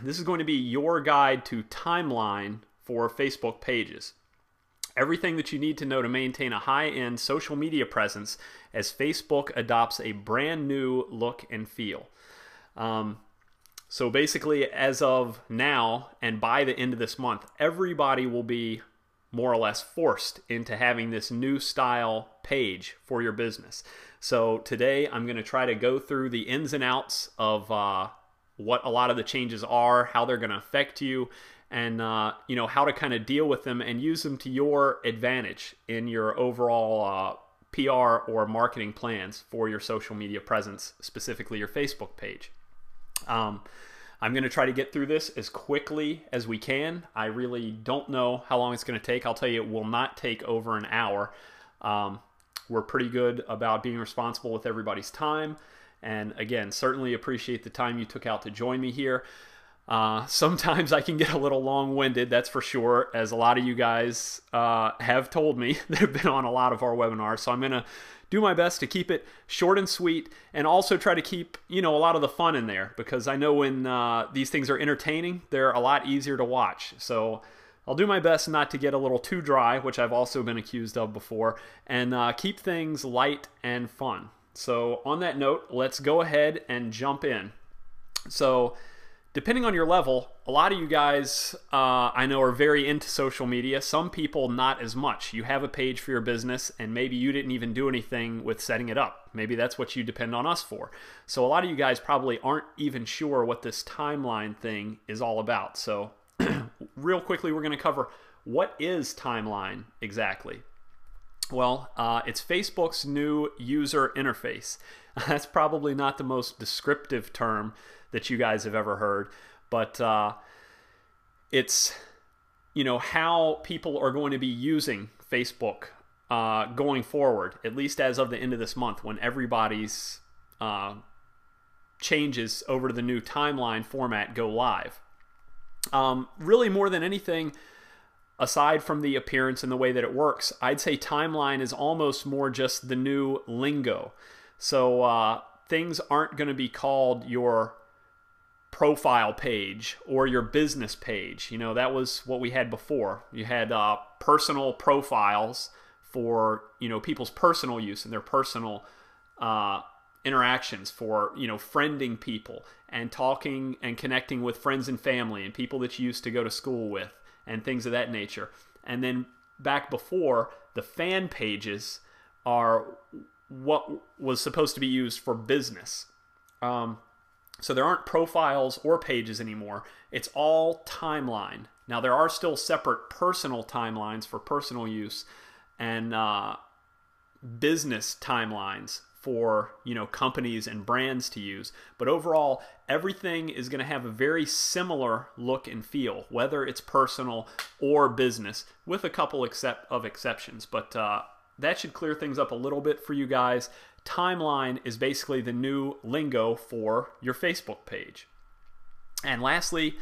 this is going to be your guide to timeline for Facebook pages. Everything that you need to know to maintain a high-end social media presence as Facebook adopts a brand new look and feel. So basically, as of now and by the end of this month, everybody will be more or less forced into having this new style page for your business. So today I'm going to try to go through the ins and outs of what a lot of the changes are, how they're going to affect you, and how to kind of deal with them and use them to your advantage in your overall PR or marketing plans for your social media presence, specifically your Facebook page. I'm going to try to get through this as quickly as we can. I really don't know how long it's going to take. I'll tell you, it will not take over an hour. We're pretty good about being responsible with everybody's time. And again, certainly appreciate the time you took out to join me here. Sometimes I can get a little long-winded, that's for sure, as a lot of you guys have told me that have been on a lot of our webinars. So I'm going to do my best to keep it short and sweet, and also try to keep, a lot of the fun in there, because I know when these things are entertaining, they're a lot easier to watch. So I'll do my best not to get a little too dry, which I've also been accused of before, and keep things light and fun. So on that note, let's go ahead and jump in. So depending on your level, a lot of you guys I know are very into social media. Some people not as much. You have a page for your business and maybe you didn't even do anything with setting it up. Maybe that's what you depend on us for. So a lot of you guys probably aren't even sure what this timeline thing is all about. So real quickly, we're going to cover what is timeline exactly. Well, it's Facebook's new user interface. That's probably not the most descriptive term that you guys have ever heard, but it's how people are going to be using Facebook going forward, at least as of the end of this month, when everybody's changes over to the new timeline format go live. Really, more than anything, aside from the appearance and the way that it works, I'd say timeline is almost more just the new lingo. So things aren't going to be called your profile page or your business page. That was what we had before. You had personal profiles for people's personal use and their personal interactions for friending people and talking and connecting with friends and family and people that you used to go to school with and things of that nature. And then back before, the fan pages are what was supposed to be used for business. So there aren't profiles or pages anymore. It's all timeline. Now there are still separate personal timelines for personal use and business timelines for companies and brands to use. But overall, everything is going to have a very similar look and feel, whether it's personal or business, with a couple of exceptions. But that should clear things up a little bit for you guys. Timeline is basically the new lingo for your Facebook page. And lastly,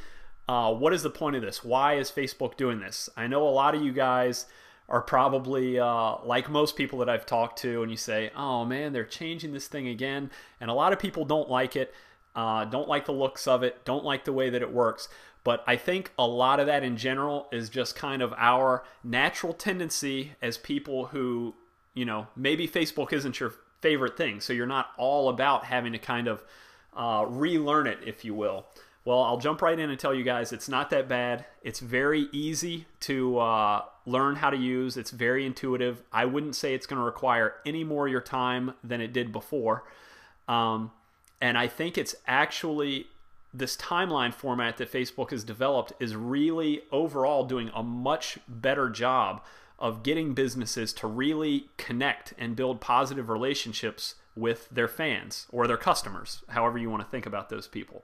what is the point of this? Why is Facebook doing this? I know a lot of you guys are probably like most people that I've talked to, and you say, oh man, they're changing this thing again. And a lot of people don't like it, don't like the looks of it, don't like the way that it works. But I think a lot of that in general is just kind of our natural tendency as people who, maybe Facebook isn't your favorite thing, so you're not all about having to kind of relearn it, if you will. Well, I'll jump right in and tell you guys it's not that bad. It's very easy to learn how to use. It's very intuitive. I wouldn't say it's going to require any more of your time than it did before. And I think it's actually this timeline format that Facebook has developed is really overall doing a much better job of getting businesses to really connect and build positive relationships with their fans or their customers, however you want to think about those people,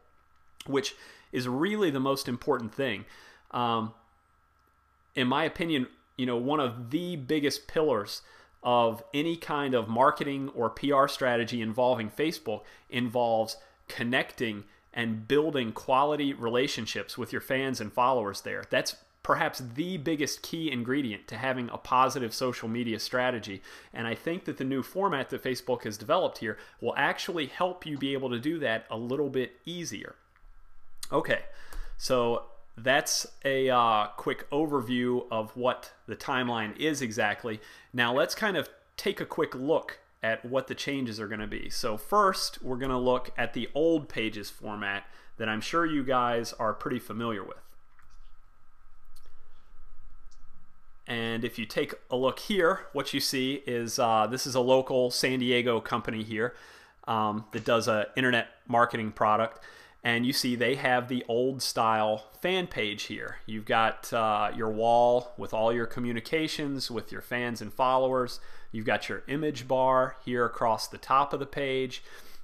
which is really the most important thing. In my opinion, one of the biggest pillars of any kind of marketing or PR strategy involving Facebook involves connecting and building quality relationships with your fans and followers there. That's perhaps the biggest key ingredient to having a positive social media strategy. And I think that the new format that Facebook has developed here will actually help you be able to do that a little bit easier. Okay, So that's a quick overview of what the timeline is exactly. Now let's kind of take a quick look at what the changes are going to be. So first, we're going to look at the old Pages format that I'm sure you guys are pretty familiar with. And if you take a look here, what you see is this is a local San Diego company here that does an internet marketing product. And you see they have the old style fan page here. You've got your wall with all your communications with your fans and followers. You've got your image bar here across the top of the page.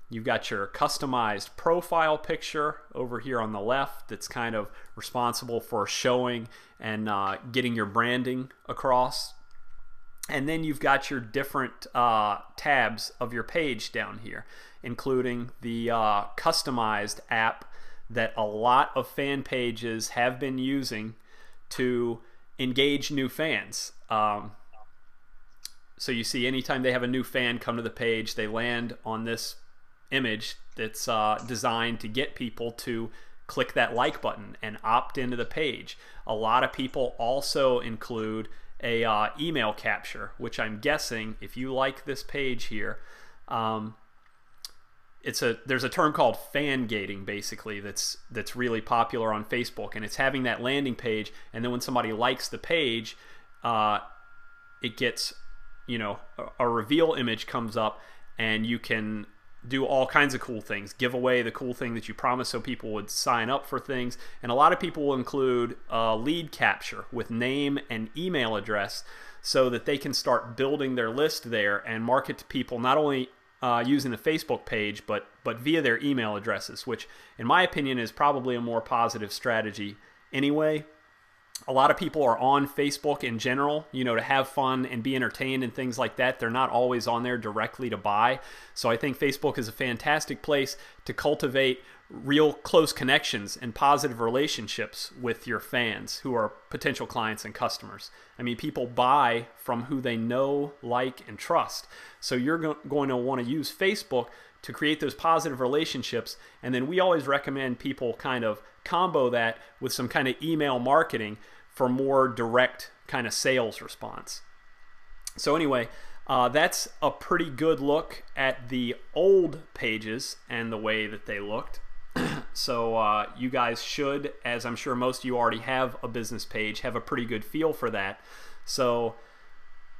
You've got your customized profile picture over here on the left that's kind of responsible for showing and getting your branding across. And then you've got your different tabs of your page down here, including the customized app that a lot of fan pages have been using to engage new fans. So you see anytime they have a new fan come to the page, they land on this image that's designed to get people to click that like button and opt into the page. A lot of people also include a email capture, which I'm guessing if you like this page here, there's a term called fan gating basically that's really popular on Facebook, and it's having that landing page, and then when somebody likes the page, it gets, you know, a reveal image comes up, and you can do all kinds of cool things, give away the cool thing that you promised so people would sign up for things. And a lot of people will include lead capture with name and email address so that they can start building their list there and market to people not only using the Facebook page but via their email addresses, which in my opinion is probably a more positive strategy anyway. A lot of people are on Facebook in general, you know, to have fun and be entertained and things like that. They're not always on there directly to buy. So I think Facebook is a fantastic place to cultivate real close connections and positive relationships with your fans who are potential clients and customers. I mean, people buy from who they know, like, and trust. So you're going to want to use Facebook to create those positive relationships. And then we always recommend people kind of combo that with some kind of email marketing for more direct kind of sales response. So anyway, that's a pretty good look at the old pages and the way that they looked. So you guys should, as I'm sure most of you already have a business page, have a pretty good feel for that. So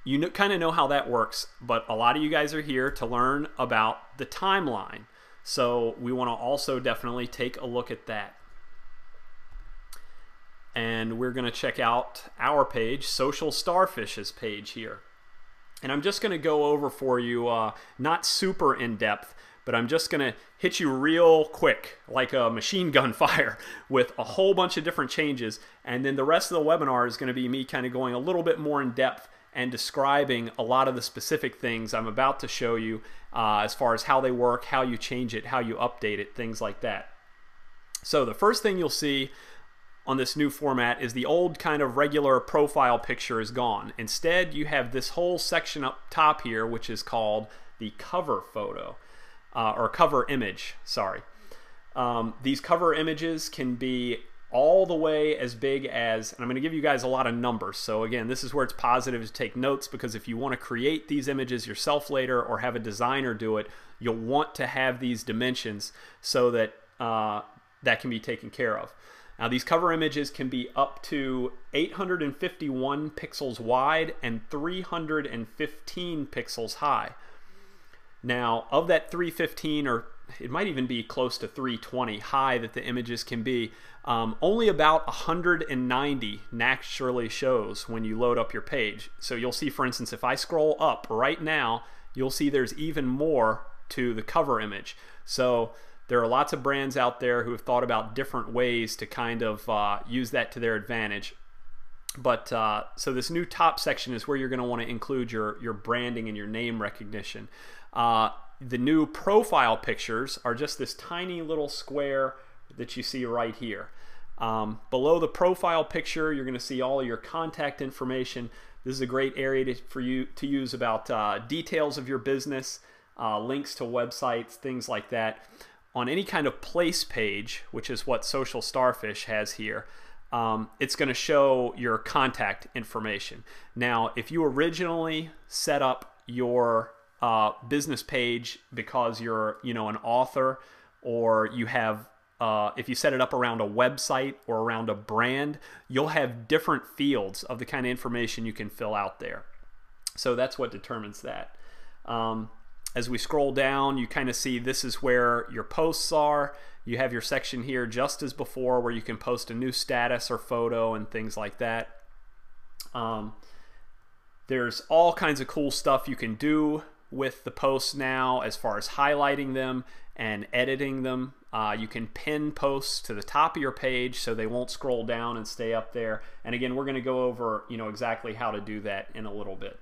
you kind of know how that works, but a lot of you guys are here to learn about the timeline. So we want to also definitely take a look at that. And we're going to check out our page, Social Starfish's page here. And I'm just going to go over for you, not super in depth, but I'm just going to hit you real quick, like a machine gun fire, with a whole bunch of different changes. And then the rest of the webinar is going to be me kind of going a little bit more in depth and describing a lot of the specific things I'm about to show you as far as how they work, how you change it, how you update it, things like that. So the first thing you'll see on this new format is the old kind of regular profile picture is gone. Instead, you have this whole section up top here, which is called the cover photo, or cover image, sorry. These cover images can be all the way as big as, and I'm going to give you guys a lot of numbers. So again, this is where it's positive to take notes, because if you want to create these images yourself later or have a designer do it, you'll want to have these dimensions so that that can be taken care of. Now these cover images can be up to 851 pixels wide and 315 pixels high. Now of that 315, or it might even be close to 320 high that the images can be, only about 190 naturally shows when you load up your page. So you'll see, for instance, if I scroll up right now, you'll see there's even more to the cover image. So there are lots of brands out there who have thought about different ways to kind of use that to their advantage. But so this new top section is where you're going to want to include your branding and your name recognition. The new profile pictures are just this tiny little square that you see right here. Below the profile picture, you're going to see all of your contact information. This is a great area for you to use about details of your business, links to websites, things like that. on any kind of place page, which is what Social Starfish has here, it's going to show your contact information. Now, if you originally set up your business page because you're, an author, or you have, if you set it up around a website or around a brand, you'll have different fields of the kind of information you can fill out there. So that's what determines that. As we scroll down, you kind of see this is where your posts are. You have your section here just as before where you can post a new status or photo and things like that. There's all kinds of cool stuff you can do with the posts now as far as highlighting them and editing them. You can pin posts to the top of your page so they won't scroll down and stay up there. And again, we're going to go over exactly how to do that in a little bit.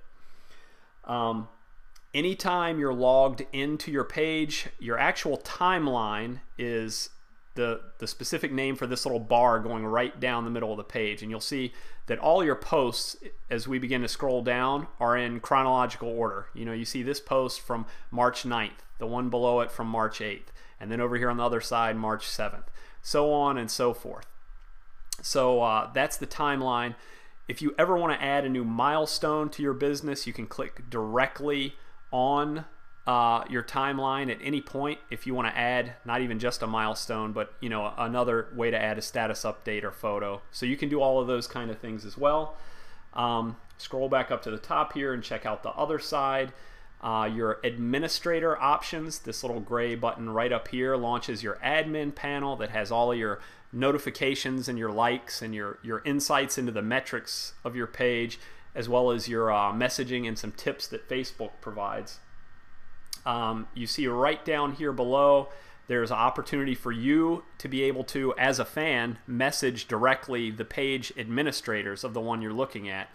Anytime you're logged into your page, your actual timeline is the specific name for this little bar going right down the middle of the page. And you'll see that all your posts, as we begin to scroll down, are in chronological order. You see this post from March 9th, the one below it from March 8th, and then over here on the other side, March 7th, so on and so forth. So that's the timeline. If you ever want to add a new milestone to your business, you can click directly on your timeline at any point if you want to add not even just a milestone, but another way to add a status update or photo. So you can do all of those kind of things as well. Scroll back up to the top here and check out the other side. Your administrator options, this little gray button right up here, launches your admin panel that has all of your notifications and your likes and your insights into the metrics of your page, as well as your messaging and some tips that Facebook provides. You see right down here below, there's an opportunity for you to be able to, as a fan, message directly the page administrators of the one you're looking at.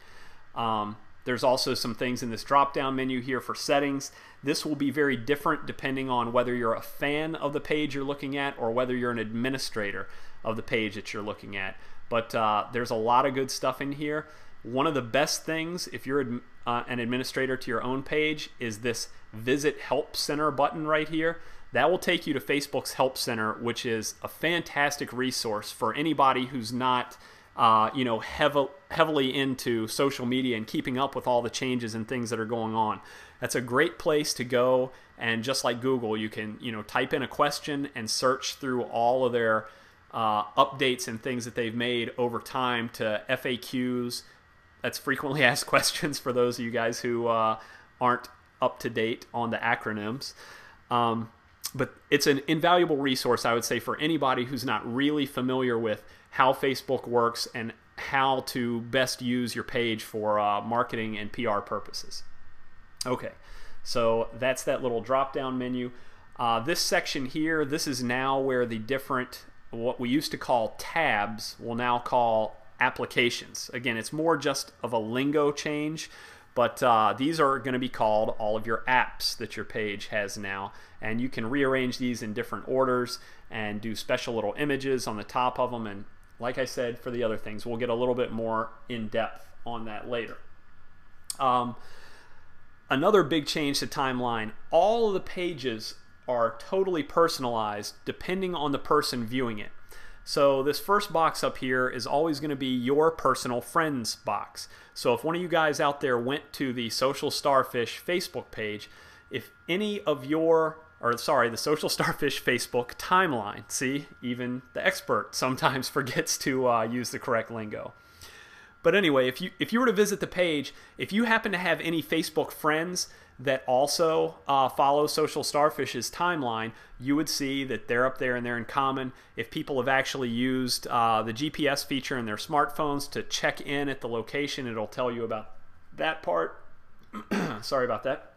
There's also some things in this drop-down menu here for settings. This will be very different depending on whether you're a fan of the page you're looking at or whether you're an administrator of the page that you're looking at. But there's a lot of good stuff in here. One of the best things, if you're an administrator to your own page, is this Visit Help Center button right here. That will take you to Facebook's Help Center, which is a fantastic resource for anybody who's not heavily into social media and keeping up with all the changes and things that are going on. That's a great place to go, and just like Google, you can type in a question and search through all of their updates and things that they've made over time to FAQs. That's frequently asked questions for those of you guys who aren't up to date on the acronyms. But it's an invaluable resource, I would say, for anybody who's not really familiar with how Facebook works and how to best use your page for marketing and PR purposes. Okay, so that's that little drop-down menu. This section here, this is now where the different, what we used to call tabs, we'll now call applications. Again, it's more just of a lingo change, but these are going to be called all of your apps that your page has now, and you can rearrange these in different orders and do special little images on the top of them. And like I said, for the other things, we'll get a little bit more in depth on that later. Another big change to timeline, all of the pages are totally personalized depending on the person viewing it. So this first box up here is always going to be your personal friends box. So if one of you guys out there went to the Social Starfish Facebook page, if any of your, the Social Starfish Facebook timeline, see, even the expert sometimes forgets to use the correct lingo. But anyway, if you were to visit the page, if you happen to have any Facebook friends that also follow Social Starfish's timeline, you would see that they're up there and they're in common. If people have actually used the GPS feature in their smartphones to check in at the location, it'll tell you about that part. Sorry about that.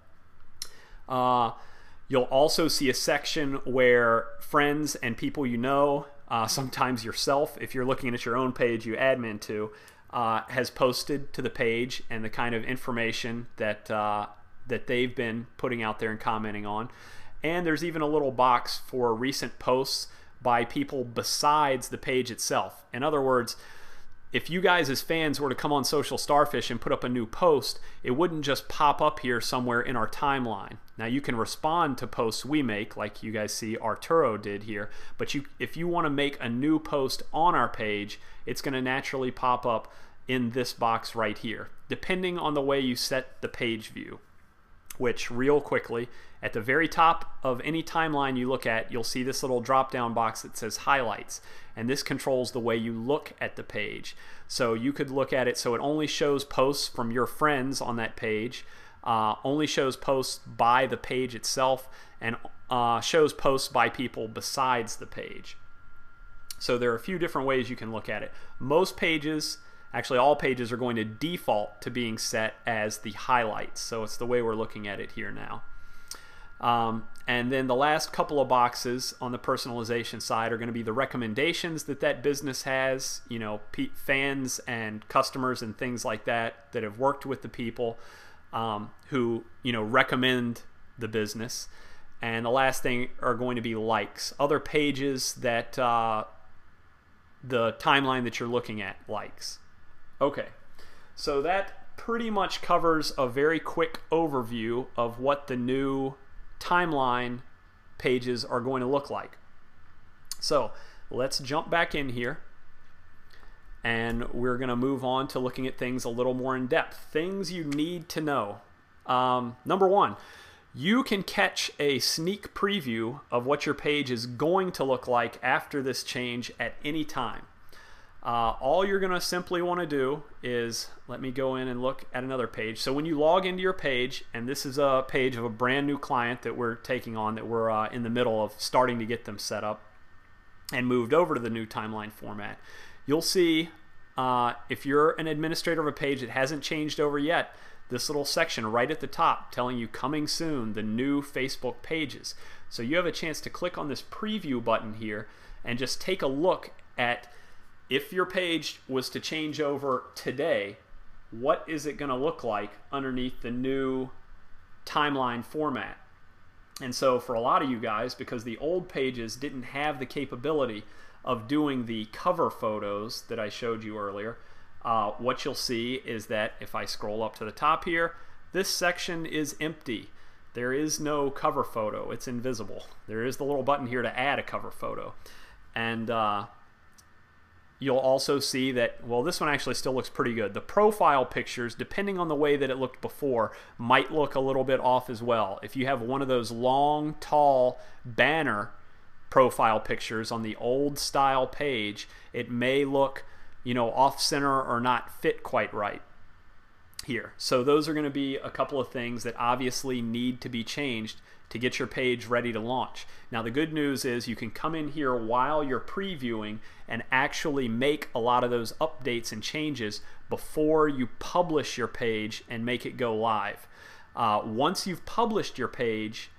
You'll also see a section where friends and people you know, sometimes yourself, if you're looking at your own page you admin to, has posted to the page and the kind of information that that they've been putting out there and commenting on. And there's even a little box for recent posts by people besides the page itself. In other words, if you guys as fans were to come on Social Starfish and put up a new post, it wouldn't just pop up here somewhere in our timeline. Now you can respond to posts we make, like you guys see Arturo did here, but if you want to make a new post on our page, it's going to naturally pop up in this box right here, depending on the way you set the page view. Which, real quickly, at the very top of any timeline you look at, you'll see this little drop-down box that says highlights, and this controls the way you look at the page. So you could look at it so it only shows posts from your friends on that page, only shows posts by the page itself, and shows posts by people besides the page. So there are a few different ways you can look at it. Most pages, actually all pages, are going to default to being set as the highlights. So it's the way we're looking at it here now. And then the last couple of boxes on the personalization side are going to be the recommendations that that business has, you know, fans and customers and things like that have worked with the people who, you know, recommend the business. And the last thing are going to be likes, other pages that the timeline that you're looking at likes. Okay, so that pretty much covers a very quick overview of what the new timeline pages are going to look like. So let's jump back in here, and we're going to move on to looking at things a little more in depth. Things you need to know. Number one, you can catch a sneak preview of what your page is going to look like after this change at any time. All you're going to simply want to do is, let me go in and look at another page. So when you log into your page, and this is a page of a brand new client that we're taking on, that we're in the middle of starting to get them set up and moved over to the new timeline format, you'll see if you're an administrator of a page that hasn't changed over yet, this little section right at the top telling you coming soon, the new Facebook pages. So you have a chance to click on this preview button here and just take a look at, if your page was to change over today, what is it going to look like underneath the new timeline format? And so for a lot of you guys, because the old pages didn't have the capability of doing the cover photos that I showed you earlier, what you'll see is that if I scroll up to the top here, this section is empty. There is no cover photo. It's invisible. There is the little button here to add a cover photo. And you'll also see that, well, this one actually still looks pretty good. The profile pictures, depending on the way that it looked before, might look a little bit off as well. If you have one of those long, tall banner profile pictures on the old style page, it may look, you know, off center or not fit quite right here. So those are going to be a couple of things that obviously need to be changed to get your page ready to launch. Now the good news is you can come in here while you're previewing and actually make a lot of those updates and changes before you publish your page and make it go live. Once you've published your page,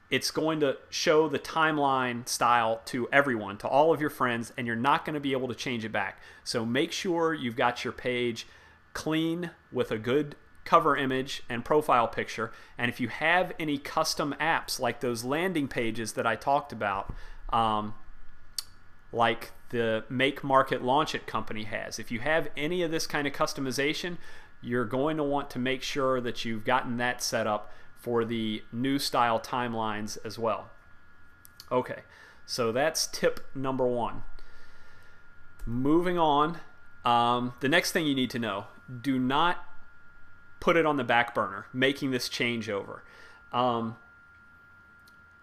it's going to show the timeline style to everyone, to all of your friends, and you're not going to be able to change it back. So make sure you've got your page clean with a good cover image and profile picture. And if you have any custom apps like those landing pages that I talked about, like the Make Market Launch It company has, if you have any of this kind of customization, you're going to want to make sure that you've gotten that set up for the new style timelines as well. Okay, so that's tip number one. Moving on, the next thing you need to know, do not put it on the back burner, making this changeover.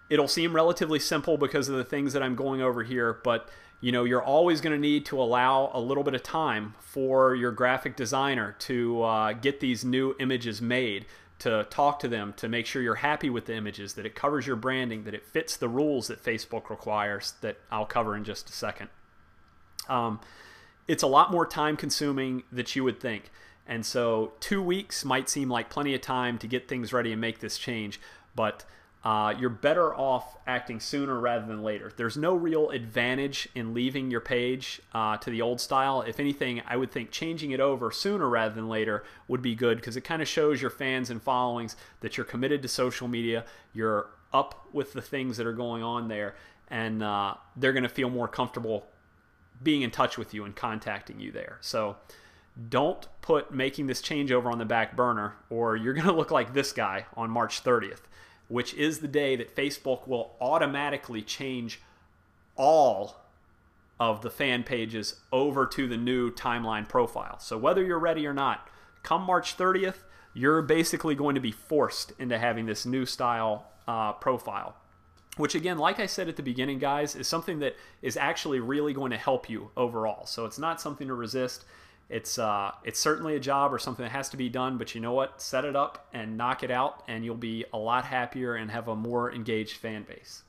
It'll seem relatively simple because of the things that I'm going over here, but you know, you're always going to need to allow a little bit of time for your graphic designer to get these new images made, to talk to them, to make sure you're happy with the images, that it covers your branding, that it fits the rules that Facebook requires, that I'll cover in just a second. It's a lot more time consuming than you would think. And so 2 weeks might seem like plenty of time to get things ready and make this change, but you're better off acting sooner rather than later. There's no real advantage in leaving your page to the old style. If anything, I would think changing it over sooner rather than later would be good, because it kind of shows your fans and followings that you're committed to social media, you're up with the things that are going on there, and they're going to feel more comfortable being in touch with you and contacting you there. So don't put making this changeover on the back burner, or you're going to look like this guy on March 30th, which is the day that Facebook will automatically change all of the fan pages over to the new timeline profile. So whether you're ready or not, come March 30th, you're basically going to be forced into having this new style profile, which again, like I said at the beginning, guys, is something that is actually really going to help you overall. So it's not something to resist. It's certainly a job or something that has to be done, but you know what? Set it up and knock it out, and you'll be a lot happier and have a more engaged fan base.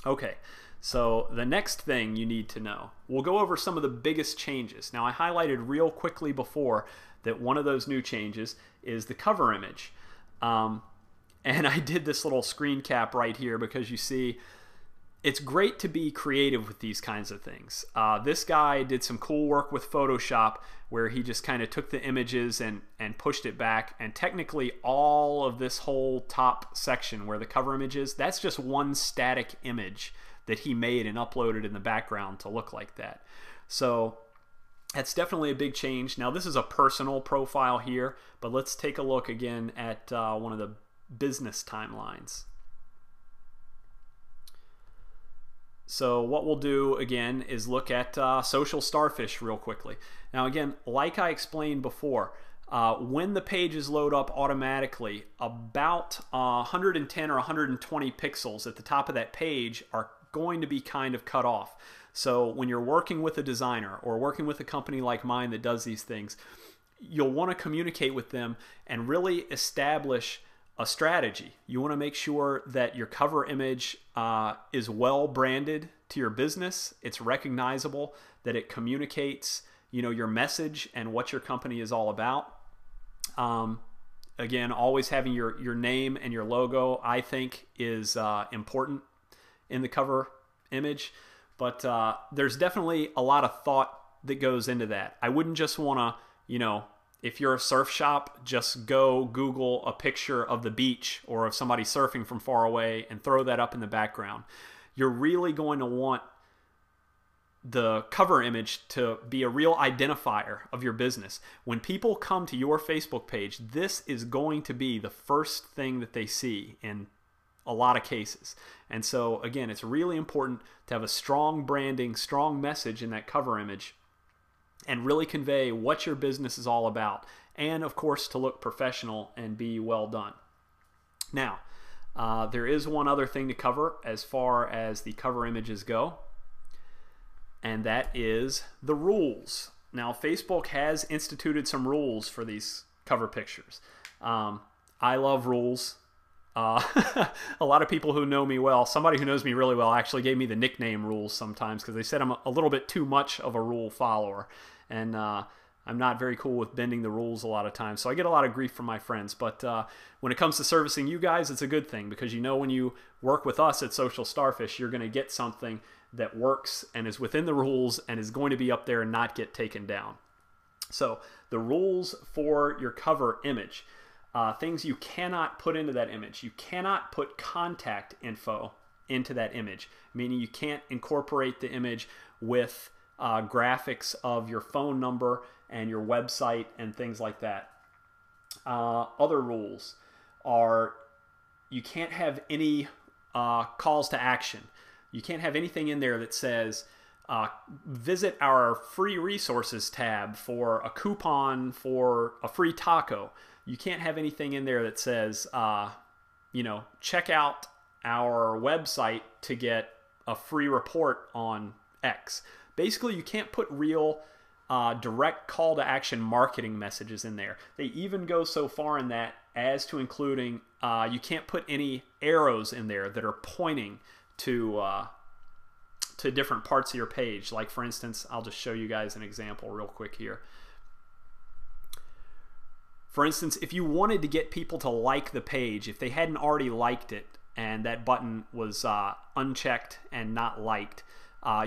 Okay, so the next thing you need to know, we'll go over some of the biggest changes. Now, I highlighted real quickly before that one of those new changes is the cover image. And I did this little screen cap right here because you see, it's great to be creative with these kinds of things. This guy did some cool work with Photoshop where he just kind of took the images and pushed it back. And technically all of this whole top section where the cover image is, that's just one static image that he made and uploaded in the background to look like that. So that's definitely a big change. Now this is a personal profile here, but let's take a look again at one of the business timelines. So what we'll do again is look at Social Starfish real quickly. Now again, like I explained before, when the pages load up automatically, about 110 or 120 pixels at the top of that page are going to be kind of cut off. So when you're working with a designer or working with a company like mine that does these things, you'll want to communicate with them and really establish a strategy. You want to make sure that your cover image is well branded to your business. It's recognizable, that it communicates, you know, your message and what your company is all about. Again, always having your name and your logo, I think, is important in the cover image. But there's definitely a lot of thought that goes into that. I wouldn't just want to, you know, if you're a surf shop, just go Google a picture of the beach or of somebody surfing from far away and throw that up in the background. You're really going to want the cover image to be a real identifier of your business. When people come to your Facebook page, this is going to be the first thing that they see in a lot of cases. And so again, it's really important to have a strong branding, strong message in that cover image, and really convey what your business is all about, and of course to look professional and be well done. Now, there is one other thing to cover as far as the cover images go, and that is the rules. Now, Facebook has instituted some rules for these cover pictures. I love rules. A lot of people who know me well, somebody who knows me really well actually gave me the nickname Rules sometimes because they said I'm a little bit too much of a rule follower. And I'm not very cool with bending the rules a lot of times. So I get a lot of grief from my friends. But when it comes to servicing you guys, it's a good thing because you know when you work with us at Social Starfish, you're going to get something that works and is within the rules and is going to be up there and not get taken down. So the rules for your cover image. Things you cannot put into that image. You cannot put contact info into that image, meaning you can't incorporate the image with graphics of your phone number and your website and things like that. Other rules are you can't have any calls to action. You can't have anything in there that says visit our free resources tab for a coupon for a free taco. You can't have anything in there that says, you know, check out our website to get a free report on X. Basically, you can't put real direct call to action marketing messages in there. They even go so far in that as to including you can't put any arrows in there that are pointing to different parts of your page. Like for instance, I'll just show you guys an example real quick here. For instance, if you wanted to get people to like the page, if they hadn't already liked it and that button was unchecked and not liked,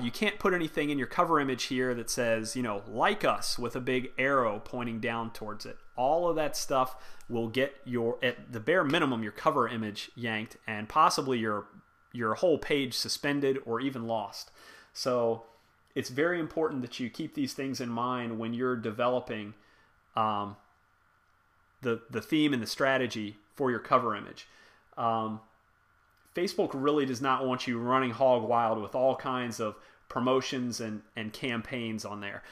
you can't put anything in your cover image here that says, you know, like us with a big arrow pointing down towards it. All of that stuff will get your, at the bare minimum, your cover image yanked and possibly your whole page suspended or even lost. So it's very important that you keep these things in mind when you're developing the theme and the strategy for your cover image. Facebook really does not want you running hog wild with all kinds of promotions and campaigns on there.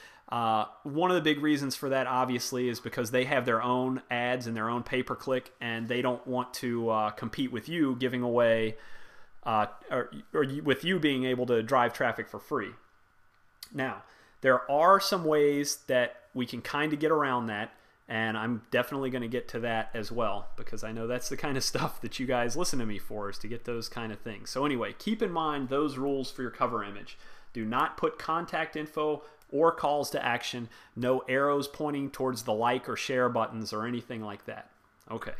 One of the big reasons for that, obviously, is because they have their own ads and their own pay-per-click, and they don't want to compete with you giving away or with you being able to drive traffic for free. Now, there are some ways that we can kind of get around that, and I'm definitely going to get to that as well, because I know that's the kind of stuff that you guys listen to me for, is to get those kind of things. So anyway, keep in mind those rules for your cover image. Do not put contact info or calls to action, no arrows pointing towards the like or share buttons or anything like that. Okay.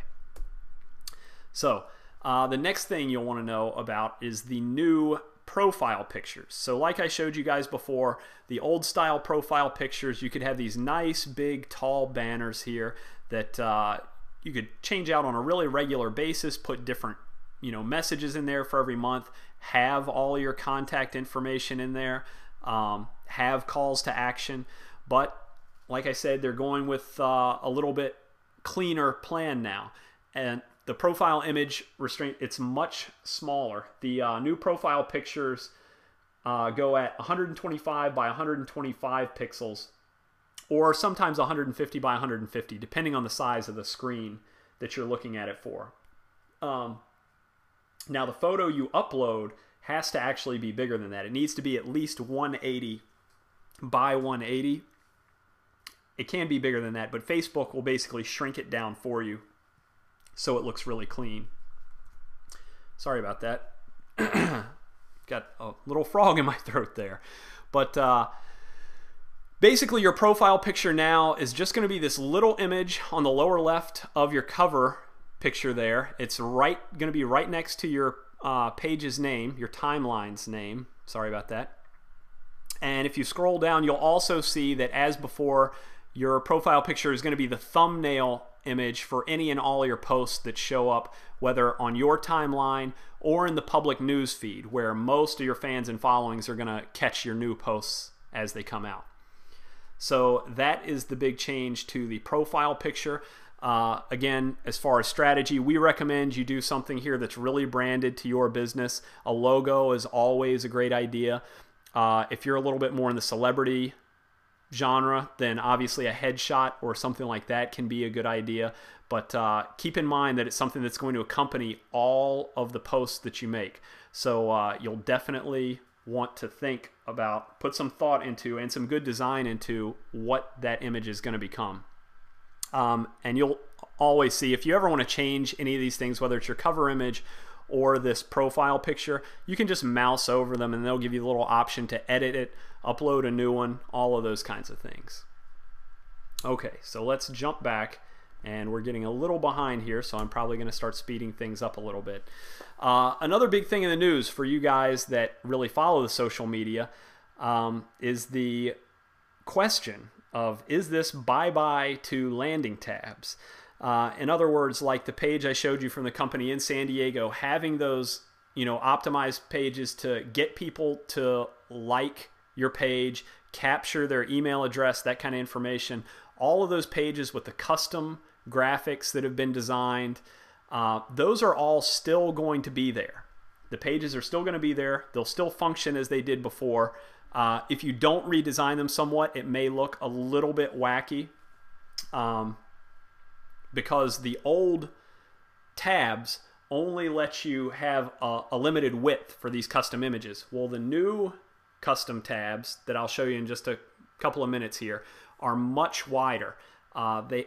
So the next thing you'll want to know about is the new profile pictures. So like I showed you guys before, the old style profile pictures, you could have these nice big tall banners here that you could change out on a really regular basis, put different messages in there for every month, have all your contact information in there, have calls to action. But like I said, they're going with a little bit cleaner plan now, and the profile image restraint, it's much smaller. The new profile pictures go at 125 by 125 pixels, or sometimes 150 by 150, depending on the size of the screen that you're looking at it for. Now, the photo you upload has to actually be bigger than that. It needs to be at least 180 by 180. It can be bigger than that, but Facebook will basically shrink it down for you so it looks really clean. Sorry about that. Got a little frog in my throat there. But basically your profile picture now is just going to be this little image on the lower left of your cover picture there. It's going to be right next to your page's name, your timeline's name. Sorry about that. And if you scroll down, you'll also see that, as before, your profile picture is going to be the thumbnail image for any and all your posts that show up, whether on your timeline or in the public news feed, where most of your fans and followings are going to catch your new posts as they come out. So that is the big change to the profile picture. Again, as far as strategy, we recommend you do something here that's really branded to your business. A logo is always a great idea. If you're a little bit more in the celebrity genre, then obviously a headshot or something like that can be a good idea. But keep in mind that it's something that's going to accompany all of the posts that you make. So you'll definitely want to think about, put some thought into, and some good design into what that image is going to become. And you'll always see, if you ever want to change any of these things, whether it's your cover image or this profile picture, you can just mouse over them and they'll give you a little option to edit it, upload a new one, all of those kinds of things. Okay, so let's jump back, and we're getting a little behind here, so I'm probably going to start speeding things up a little bit. Another big thing in the news for you guys that really follow the social media is the question of, is this bye-bye to landing tabs? In other words, like the page I showed you from the company in San Diego, having those optimized pages to get people to like your page, capture their email address, that kind of information. All of those pages with the custom graphics that have been designed, those are all still going to be there. The pages are still going to be there. They'll still function as they did before. If you don't redesign them somewhat, it may look a little bit wacky, because the old tabs only let you have a limited width for these custom images. Well, the new custom tabs that I'll show you in just a couple of minutes here are much wider.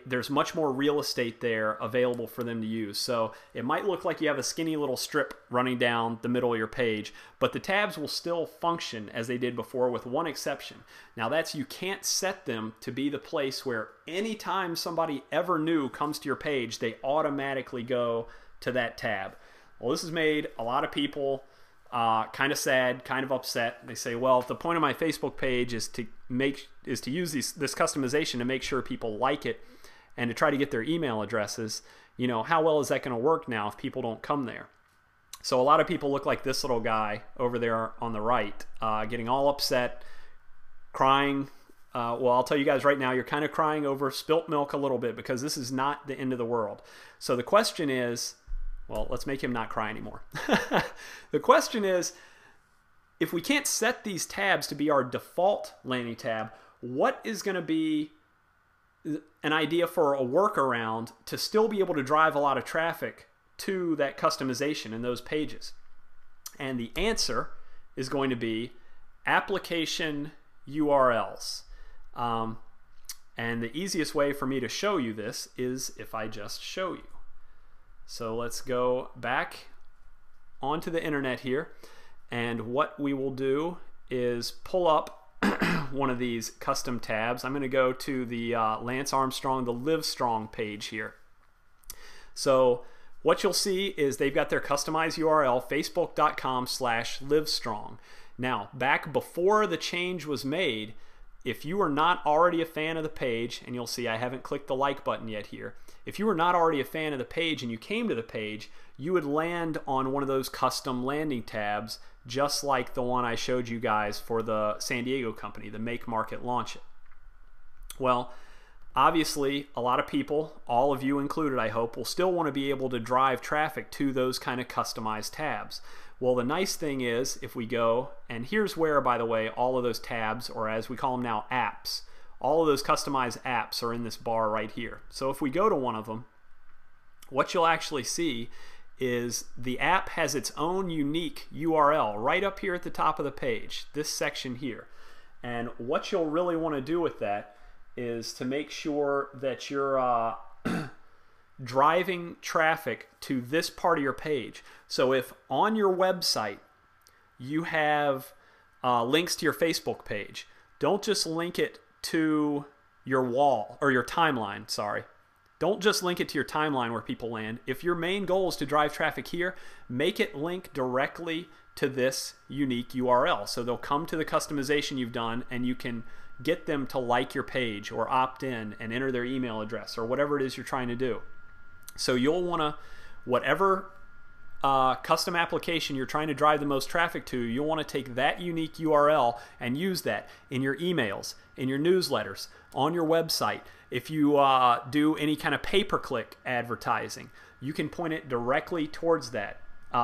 There's much more real estate there available for them to use. So it might look like you have a skinny little strip running down the middle of your page, but the tabs will still function as they did before, with one exception. Now that's, you can't set them to be the place where anytime somebody ever new comes to your page, they automatically go to that tab. Well, this has made a lot of people kind of sad, kind of upset. They say, well, if the point of my Facebook page is to use this customization to make sure people like it and to try to get their email addresses, how well is that going to work now if people don't come there? So a lot of people look like this little guy over there on the right, getting all upset, crying. Well, I'll tell you guys right now, you're kind of crying over spilt milk a little bit, because this is not the end of the world. So the question is, well, let's make him not cry anymore. The question is, if we can't set these tabs to be our default landing tab, what is going to be an idea for a workaround to still be able to drive a lot of traffic to that customization in those pages? And the answer is going to be application URLs. And the easiest way for me to show you this is if I just show you. So let's go back onto the internet here, and what we will do is pull up one of these custom tabs. I'm going to go to the Lance Armstrong, the Livestrong page here. So what you'll see is they've got their customized URL, facebook.com/Livestrong. Now, back before the change was made, if you were not already a fan of the page, and you'll see I haven't clicked the like button yet here, if you were not already a fan of the page and you came to the page, you would land on one of those custom landing tabs, just like the one I showed you guys for the San Diego company, the Make Market Launch It. Well, obviously, a lot of people, all of you included I hope, will still want to be able to drive traffic to those kind of customized tabs. Well, the nice thing is, if we go, and here's where, by the way, all of those tabs, or as we call them now, apps, all of those customized apps are in this bar right here. So if we go to one of them, what you'll actually see is the app has its own unique URL right up here at the top of the page, this section here. And what you'll really want to do with that is to make sure that you're driving traffic to this part of your page. So if on your website you have links to your Facebook page, don't just link it to your wall, or your timeline, sorry. Don't just link it to your timeline where people land. If your main goal is to drive traffic here, make it link directly to this unique URL. So they'll come to the customization you've done, and you can get them to like your page or opt in and enter their email address or whatever it is you're trying to do. So you'll want to, whatever custom application you're trying to drive the most traffic to, you'll want to take that unique URL and use that in your emails, in your newsletters, on your website. If you do any kind of pay-per-click advertising, you can point it directly towards that.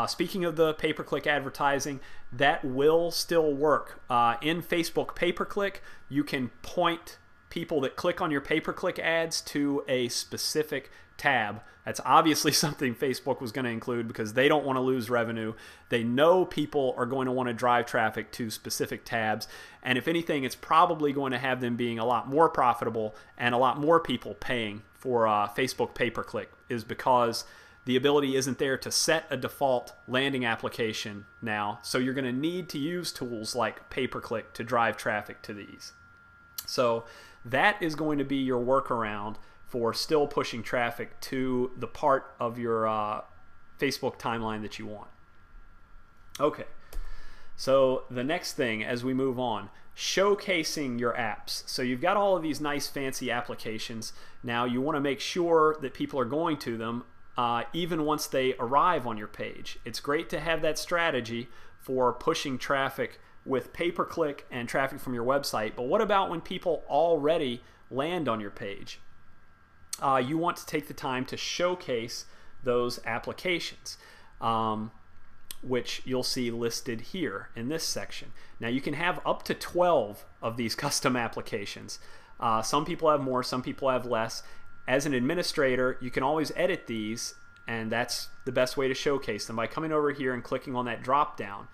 Speaking of the pay-per-click advertising, that will still work. In Facebook pay-per-click, you can point people that click on your pay-per-click ads to a specific tab. That's obviously something Facebook was going to include because they don't want to lose revenue. They know people are going to want to drive traffic to specific tabs, and if anything, it's probably going to have them being a lot more profitable and a lot more people paying for Facebook pay-per-click, is because the ability isn't there to set a default landing application now, so you're going to need to use tools like pay-per-click to drive traffic to these. So that is going to be your workaround for still pushing traffic to the part of your Facebook timeline that you want. Okay, so the next thing as we move on, showcasing your apps. So you've got all of these nice fancy applications. Now you want to make sure that people are going to them even once they arrive on your page. It's great to have that strategy for pushing traffic with pay-per-click and traffic from your website, but what about when people already land on your page? You want to take the time to showcase those applications, which you'll see listed here in this section. Now you can have up to 12 of these custom applications. Some people have more, some people have less. As an administrator, you can always edit these, and that's the best way to showcase them by coming over here and clicking on that drop down.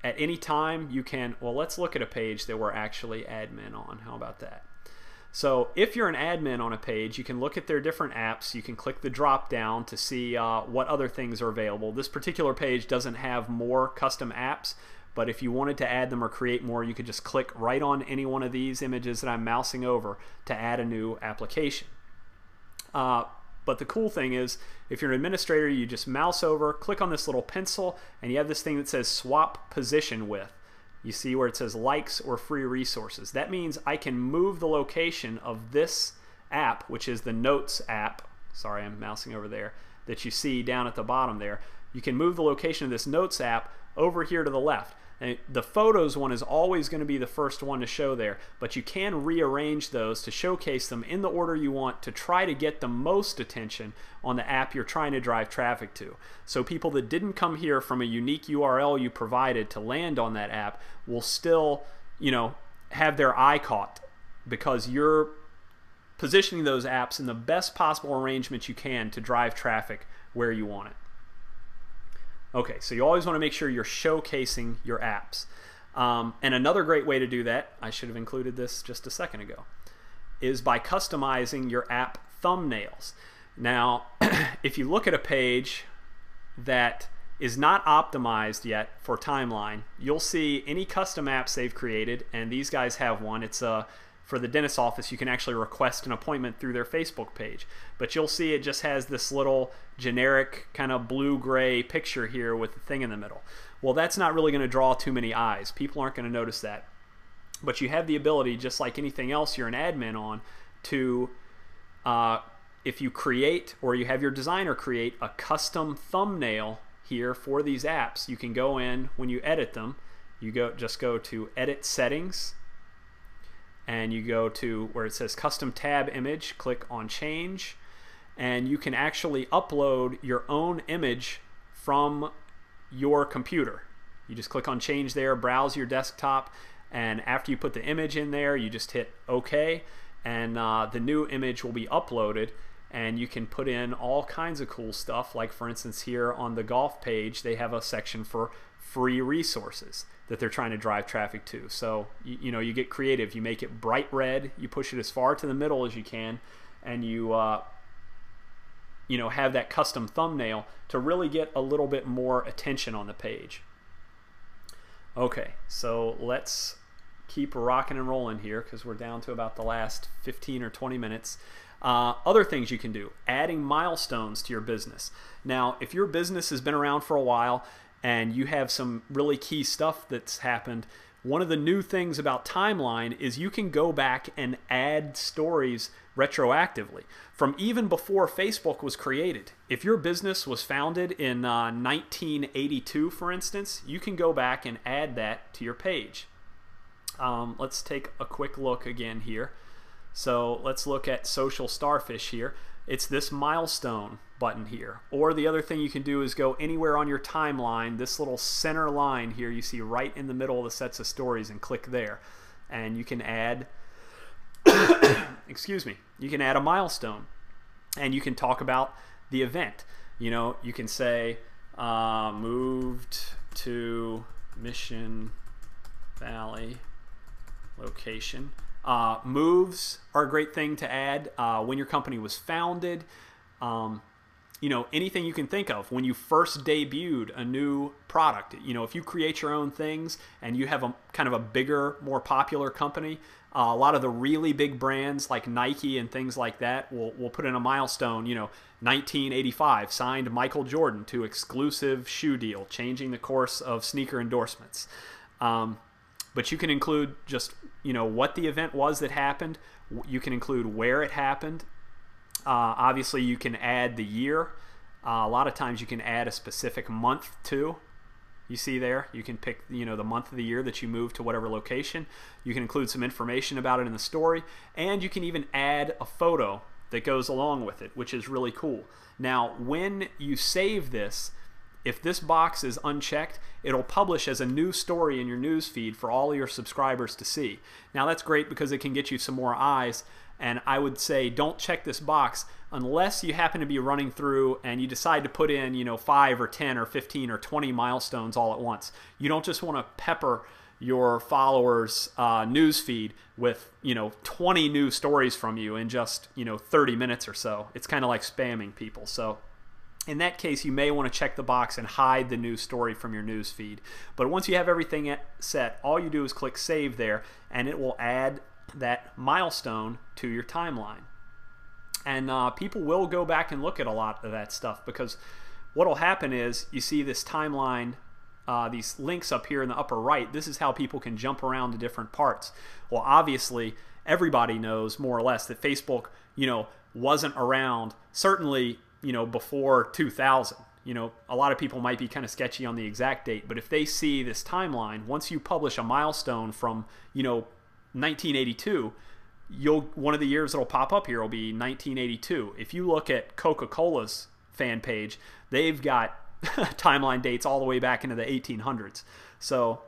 At any time you can, well, let's look at a page that we're actually admin on. How about that? So if you're an admin on a page, you can look at their different apps. You can click the drop down to see what other things are available. This particular page doesn't have more custom apps, but if you wanted to add them or create more, you could just click right on any one of these images that I'm mousing over to add a new application. But the cool thing is, if you're an administrator, you just mouse over, click on this little pencil, and you have this thing that says swap position with. You see where it says likes or free resources. That means I can move the location of this app, which is the Notes app. Sorry, I'm mousing over there, that you see down at the bottom there. You can move the location of this Notes app over here to the left. And the photos one is always going to be the first one to show there, but you can rearrange those to showcase them in the order you want to try to get the most attention on the app you're trying to drive traffic to. So people that didn't come here from a unique URL you provided to land on that app will still, you know, have their eye caught because you're positioning those apps in the best possible arrangement you can to drive traffic where you want it. Okay, so you always want to make sure you're showcasing your apps. And another great way to do that, I should have included this just a second ago, is by customizing your app thumbnails. Now, if you look at a page that is not optimized yet for timeline, you'll see any custom apps they've created, and these guys have one. It's for the dentist's office. You can actually request an appointment through their Facebook page, but you'll see it just has this little generic kind of blue-gray picture here with the thing in the middle. Well, that's not really going to draw too many eyes. People aren't going to notice that. But you have the ability, just like anything else you're an admin on, to if you create or you have your designer create a custom thumbnail here for these apps, you can go in when you edit them. You just go to Edit Settings, and you go to where it says Custom Tab Image, click on Change, and you can actually upload your own image from your computer. You just click on Change there, browse your desktop, and after you put the image in there, you just hit OK, and the new image will be uploaded, and you can put in all kinds of cool stuff. Like, for instance, here on the golf page, they have a section for free resources that they're trying to drive traffic to. So you know, you get creative. You make it bright red, you push it as far to the middle as you can, and you you know, have that custom thumbnail to really get a little bit more attention on the page. Okay, so let's keep rocking and rolling here because we're down to about the last 15 or 20 minutes. Other things you can do: adding milestones to your business. Now, if your business has been around for a while and you have some really key stuff that's happened, one of the new things about Timeline is you can go back and add stories retroactively from even before Facebook was created. If your business was founded in 1982, for instance, you can go back and add that to your page. Let's take a quick look again here. So let's look at Social Starfish here. It's this milestone button here. Or the other thing you can do is go anywhere on your timeline, this little center line here you see right in the middle of the sets of stories, and click there. And you can add, excuse me, you can add a milestone. And you can talk about the event. You know, you can say, moved to Mission Valley location. Moves are a great thing to add. When your company was founded, you know, anything you can think of. When you first debuted a new product, you know, if you create your own things and you have a kind of a bigger, more popular company, a lot of the really big brands like Nike and things like that will put in a milestone. You know, 1985 signed Michael Jordan to exclusive shoe deal, changing the course of sneaker endorsements. But you can include just, you know, what the event was that happened. You can include where it happened. Obviously, you can add the year. A lot of times you can add a specific month too. You see there, you can pick, you know, the month of the year that you moved to whatever location. You can include some information about it in the story, and you can even add a photo that goes along with it, which is really cool. Now, when you save this, if this box is unchecked, it'll publish as a new story in your news feed for all of your subscribers to see. Now, that's great because it can get you some more eyes, and I would say don't check this box unless you happen to be running through and you decide to put in, you know, 5 or 10 or 15 or 20 milestones all at once. You don't just want to pepper your followers' news feed with, you know, 20 new stories from you in just, you know, 30 minutes or so. It's kind of like spamming people. So in that case, you may want to check the box and hide the news story from your news feed. But once you have everything set, all you do is click Save there, and it will add that milestone to your timeline. And people will go back and look at a lot of that stuff, because what will happen is you see this timeline, these links up here in the upper right. This is how people can jump around to different parts. Well, obviously, everybody knows more or less that Facebook, you know, wasn't around, certainly, you know, before 2000. you know, a lot of people might be kind of sketchy on the exact date, but if they see this timeline, once you publish a milestone from, you know, 1982, one of the years that'll pop up here will be 1982. If you look at Coca-Cola's fan page, they've got timeline dates all the way back into the 1800s. So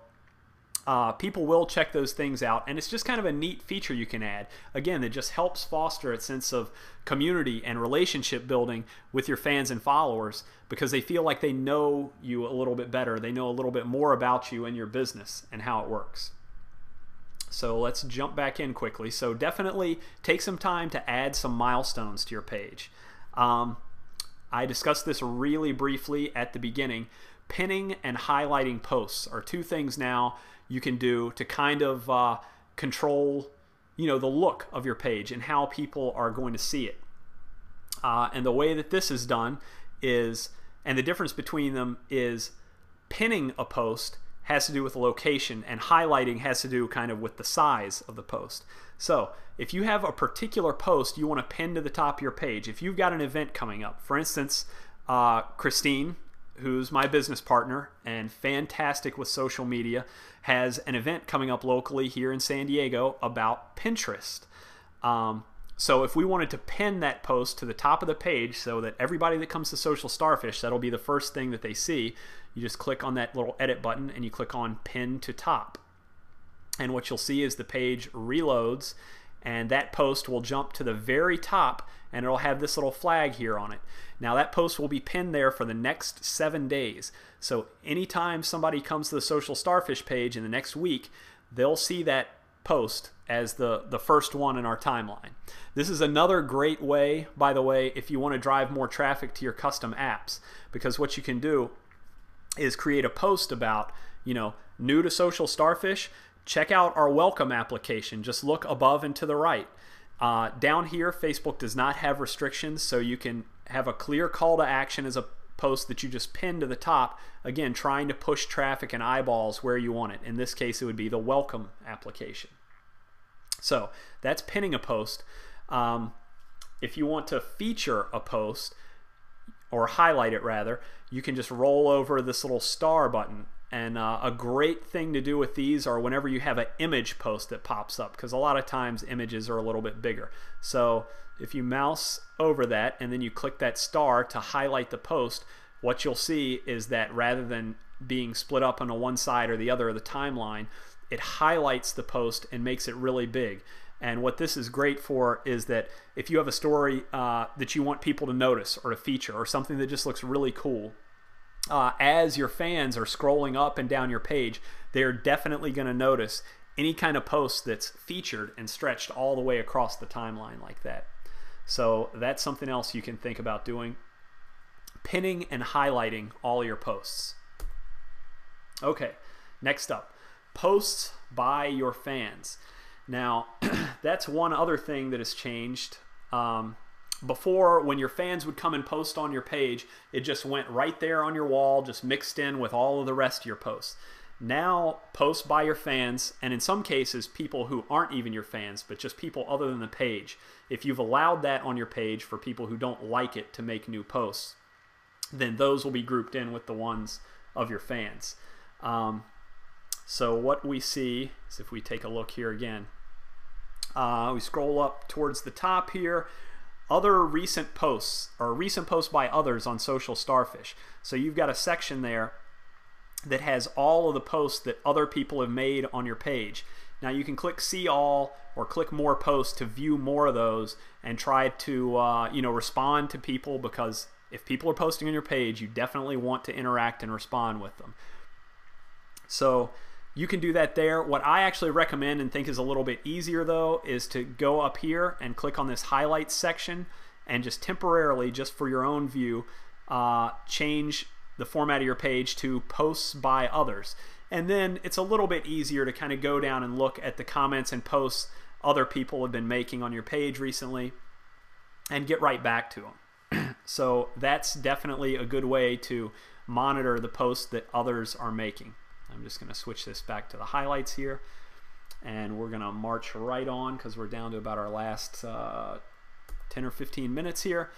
people will check those things out, and it's just kind of a neat feature you can add. Again, it just helps foster a sense of community and relationship building with your fans and followers, because they feel like they know you a little bit better. They know a little bit more about you and your business and how it works. So let's jump back in quickly. So definitely take some time to add some milestones to your page. I discussed this really briefly at the beginning. Pinning and highlighting posts are two things now you can do to kind of control, you know, the look of your page and how people are going to see it. And the way that this is done is, and the difference between them is, pinning a post has to do with the location, and highlighting has to do kind of with the size of the post. So if you have a particular post you want to pin to the top of your page, if you've got an event coming up, for instance, Christine, who's my business partner and fantastic with social media, has an event coming up locally here in San Diego about Pinterest. So if we wanted to pin that post to the top of the page so that everybody that comes to Social Starfish, that'll be the first thing that they see, you just click on that little edit button and you click on Pin to Top. And what you'll see is the page reloads, and that post will jump to the very top, and it'll have this little flag here on it. Now that post will be pinned there for the next 7 days. So anytime somebody comes to the Social Starfish page in the next week, they'll see that post as the first one in our timeline. This is another great way, by the way, if you want to drive more traffic to your custom apps, because what you can do is create a post about, you know, new to Social Starfish, check out our welcome application. Just look above and to the right. Down here, Facebook does not have restrictions, so you can have a clear call to action as a post that you just pin to the top, again, trying to push traffic and eyeballs where you want it. In this case, it would be the welcome application. So that's pinning a post. If you want to feature a post, or highlight it rather, you can just roll over this little star button. And a great thing to do with these are whenever you have an image post that pops up, because a lot of times images are a little bit bigger. So if you mouse over that and then you click that star to highlight the post, what you'll see is that rather than being split up onto one side or the other of the timeline, it highlights the post and makes it really big. And what this is great for is that if you have a story that you want people to notice or to feature, or something that just looks really cool, as your fans are scrolling up and down your page, they're definitely going to notice any kind of post that's featured and stretched all the way across the timeline like that. So that's something else you can think about doing. Pinning and highlighting all your posts. Okay, next up, posts by your fans. Now, that's one other thing that has changed. Before, when your fans would come and post on your page, it just went right there on your wall, just mixed in with all of the rest of your posts. Now, posts by your fans, and in some cases, people who aren't even your fans, but just people other than the page. If you've allowed that on your page for people who don't like it to make new posts, then those will be grouped in with the ones of your fans. So what we see is, if we take a look here again, we scroll up towards the top here, other recent posts, or recent posts by others on Social Starfish. So you've got a section there that has all of the posts that other people have made on your page. Now you can click See All or click More Posts to view more of those and try to respond to people, because if people are posting on your page, you definitely want to interact and respond with them. So you can do that there. What I actually recommend and think is a little bit easier though is to go up here and click on this highlights section and just temporarily, just for your own view, change the format of your page to posts by others. And then it's a little bit easier to kind of go down and look at the comments and posts other people have been making on your page recently and get right back to them. So that's definitely a good way to monitor the posts that others are making. I'm just going to switch this back to the highlights here, and we're going to march right on because we're down to about our last 10 or 15 minutes here.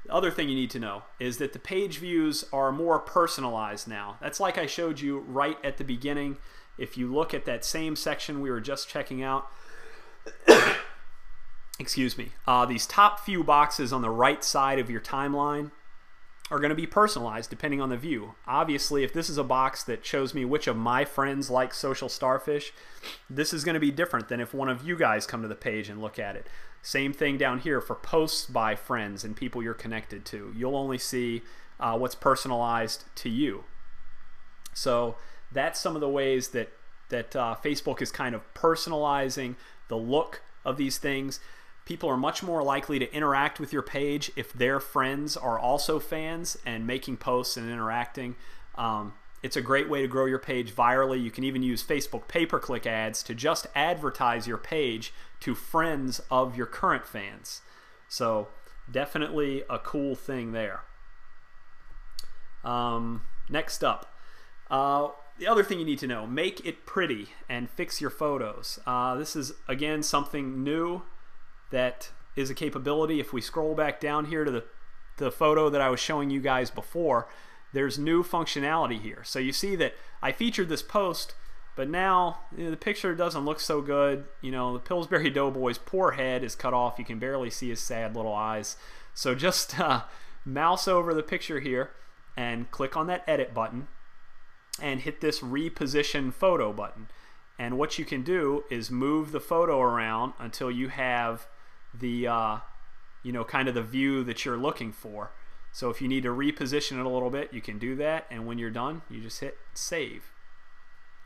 The other thing you need to know is that the page views are more personalized now. That's like I showed you right at the beginning. If you look at that same section we were just checking out, excuse me, these top few boxes on the right side of your timeline are going to be personalized depending on the view. Obviously, if this is a box that shows me which of my friends like Social Starfish, this is going to be different than if one of you guys come to the page and look at it. Same thing down here for posts by friends and people you're connected to. You'll only see what's personalized to you. So that's some of the ways that Facebook is kind of personalizing the look of these things. People are much more likely to interact with your page if their friends are also fans and making posts and interacting. It's a great way to grow your page virally. You can even use Facebook pay-per-click ads to just advertise your page to friends of your current fans. So definitely a cool thing there. Next up, the other thing you need to know, make it pretty and fix your photos. This is, again, something new that is a capability. If we scroll back down here to the photo that I was showing you guys before, there's new functionality here. So you see that I featured this post, but now the picture doesn't look so good. The Pillsbury Doughboy's poor head is cut off. You can barely see his sad little eyes. So just mouse over the picture here and click on that edit button and hit this reposition photo button. And what you can do is move the photo around until you have the kind of the view that you're looking for. So if you need to reposition it a little bit, you can do that, and when you're done, you just hit save.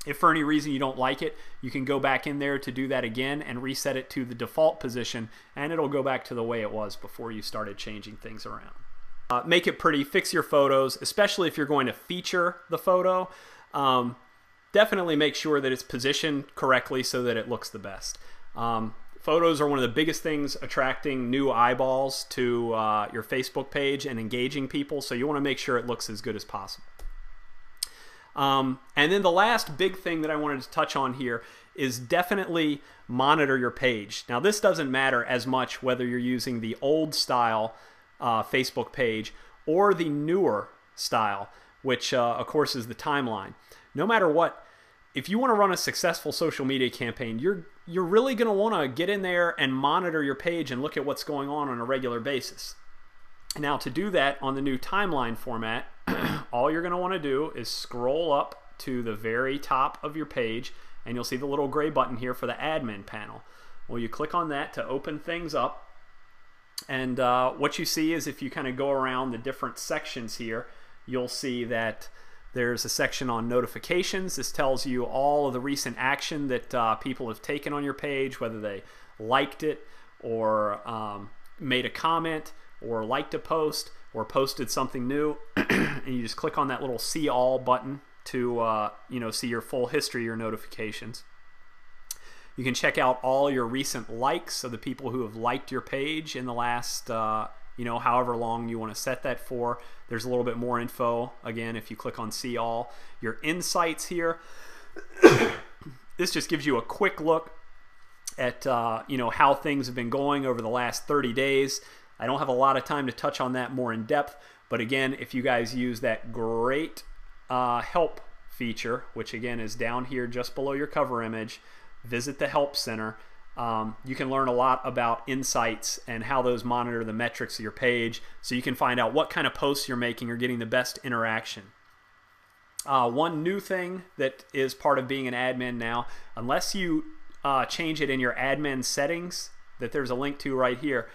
If for any reason you don't like it, you can go back in there to do that again and reset it to the default position, and it'll go back to the way it was before you started changing things around. Make it pretty, fix your photos, especially if you're going to feature the photo. Definitely make sure that it's positioned correctly so that it looks the best. Photos are one of the biggest things attracting new eyeballs to your Facebook page and engaging people, so you want to make sure it looks as good as possible. And then the last big thing that I wanted to touch on here is definitely monitor your page. Now this doesn't matter as much whether you're using the old style Facebook page or the newer style, which of course is the timeline. No matter what, if you want to run a successful social media campaign, you're really going to want to get in there and monitor your page and look at what's going on a regular basis. Now to do that on the new timeline format, all you're going to want to do is scroll up to the very top of your page and you'll see the little gray button here for the admin panel. Well, you click on that to open things up, and what you see is if you kind of go around the different sections here, you'll see that there's a section on notifications. This tells you all of the recent action that people have taken on your page, whether they liked it or made a comment or liked a post or posted something new. And you just click on that little see all button to see your full history of your notifications. You can check out all your recent likes of the people who have liked your page in the last however long you want to set that for. There's a little bit more info, again, if you click on see all. Your insights here, this just gives you a quick look at how things have been going over the last 30 days. I don't have a lot of time to touch on that more in depth, but again, if you guys use that great help feature, which again is down here just below your cover image, visit the Help Center. You can learn a lot about insights and how those monitor the metrics of your page, so you can find out what kind of posts you're making or getting the best interaction. One new thing that is part of being an admin now, unless you change it in your admin settings that there's a link to right here,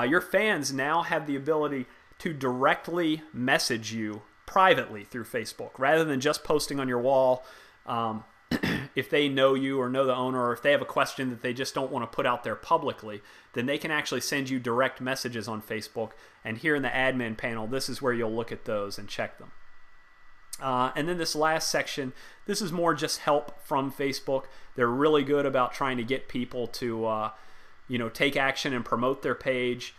your fans now have the ability to directly message you privately through Facebook rather than just posting on your wall. If they know you or know the owner, or if they have a question that they just don't want to put out there publicly, then they can actually send you direct messages on Facebook. And here in the admin panel, this is where you'll look at those and check them. And then this last section, this is more just help from Facebook. They're really good about trying to get people to take action and promote their page.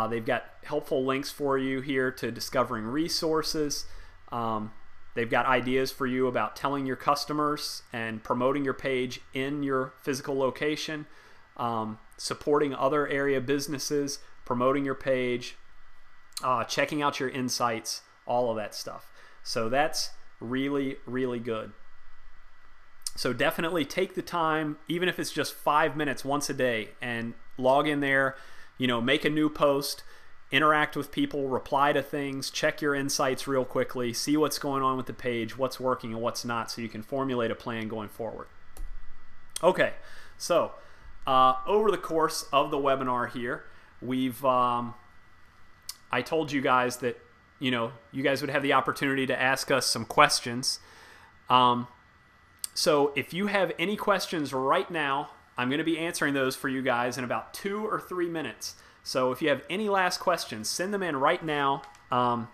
They've got helpful links for you here to discovering resources. They've got ideas for you about telling your customers and promoting your page in your physical location, supporting other area businesses, promoting your page. checking out your insights, all of that stuff. So that's really, really good. So definitely take the time, even if it's just 5 minutes once a day, and log in there, make a new post, interact with people, reply to things, check your insights real quickly, see what's going on with the page, what's working and what's not, so you can formulate a plan going forward. Okay, so over the course of the webinar here, I told you guys that you guys would have the opportunity to ask us some questions. So if you have any questions right now, I'm going to be answering those for you guys in about 2 or 3 minutes. So if you have any last questions, send them in right now. I'm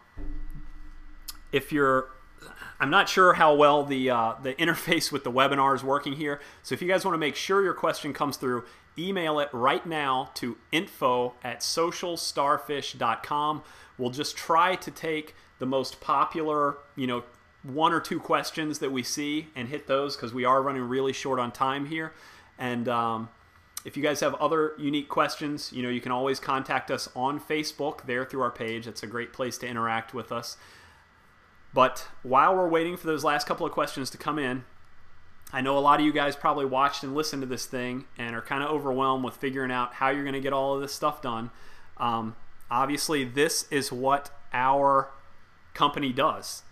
not sure how well the interface with the webinar is working here. So if you guys want to make sure your question comes through, email it right now to info@socialstarfish.com. We'll just try to take the most popular, 1 or 2 questions that we see and hit those, because we are running really short on time here. And if you guys have other unique questions, you can always contact us on Facebook there through our page. It's a great place to interact with us. But while we're waiting for those last couple of questions to come in, I know a lot of you guys probably watched and listened to this thing and are kind of overwhelmed with figuring out how you're going to get all of this stuff done. Obviously, this is what our company does.